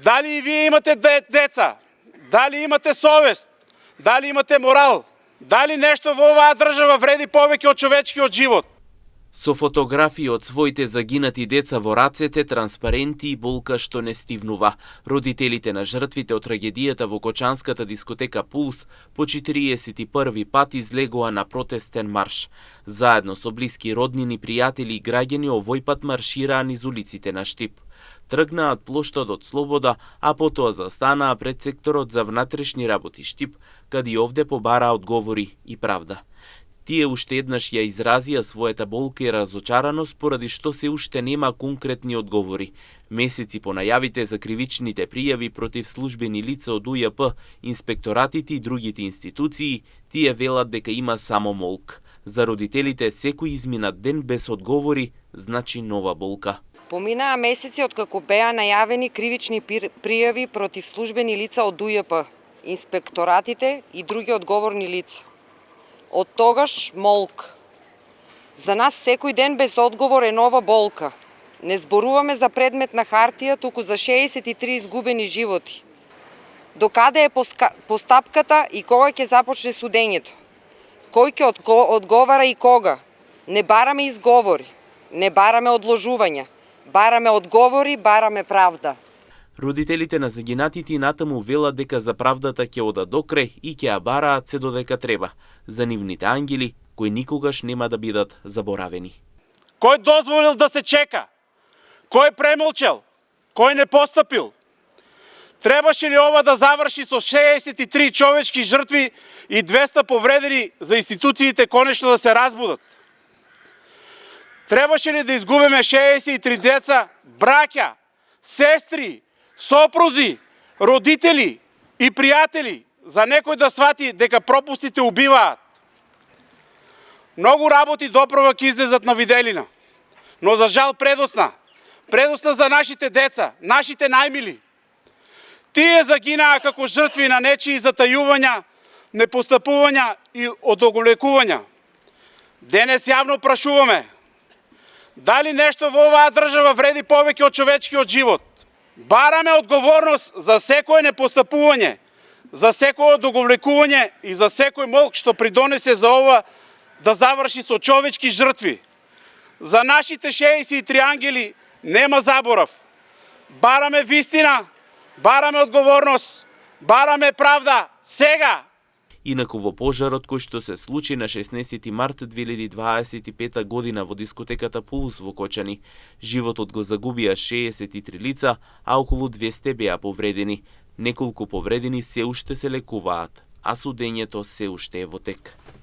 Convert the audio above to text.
Дали и вие имате деца? Дали имате совест? Дали имате морал? Дали нешто во оваа држава вреди повеќе од човечкиот живот? Со фотографии од своите загинати деца во рацете, транспаренти и болка што не стивнува, родителите на жртвите од трагедијата во кочанската дискотека Пулс по 41 пат излегоа на протестен марш. Заедно со блиски роднини, пријатели и граѓани овој пат маршираа низ улиците на Штип. Тргнаа од плоштадот Слобода, а потоа застанаа пред секторот за внатрешни работи Штип, каде и овде побараа одговори и правда. Тие уште еднаш ја изразија својата болка и разочараност поради што се уште нема конкретни одговори. Месеци по најавите за кривичните пријави против службени лица од УЈП, инспекторатите и другите институции, тие велат дека има само молк. За родителите секој изминат ден без одговори значи нова болка. Поминаа месеци откако беа најавени кривични пријави против службени лица од УЈП, инспекторатите и други одговорни лица. Од тогаш молк. За нас секој ден без одговор е нова болка. Не зборуваме за предмет на хартија, туку за 63 изгубени животи. Докаде е постапката и кога ќе започне судењето? Кој ќе одговара и кога? Не бараме изговори, не бараме одложувања, бараме одговори, бараме правда. Родителите на загинатите натаму велат дека за правдата ќе одат до крај и ќе ја бараат се додека треба. За нивните ангели, кои никогаш нема да бидат заборавени. Кој дозволил да се чека? Кој премолчал? Кој не постапил? Требаше ли ова да заврши со 63 човечки жртви и 200 повредени за институциите конечно да се разбудат? Требаше ли да изгубиме 63 деца, браќа, сестри, сопрузи, родители и пријатели за некој да свати дека пропустите убиваат? Многу работи допрва ќе излезат на виделина, но за жал предосна. Предосна за нашите деца, нашите најмили. Тие загинаа како жртви на нечии затајувања, непостапувања и одоголекувања. Денес јавно прашуваме, дали нешто во оваа држава вреди повеќе од човечкиот живот? Бараме одговорност за секое непостапување, за секое одоголекување и за секој молк што придонесе за ова да заврши со човечки жртви. За нашите 63 ангели нема заборав. Бараме вистина, бараме одговорност, бараме правда сега. Инаку во пожарот кој што се случи на 16 март 2025 година во дискотеката Пулс во Кочани, животот го загубија 63 лица, а околу 200 беа повредени. Неколку повредени се уште се лекуваат, а судењето се уште е во тек.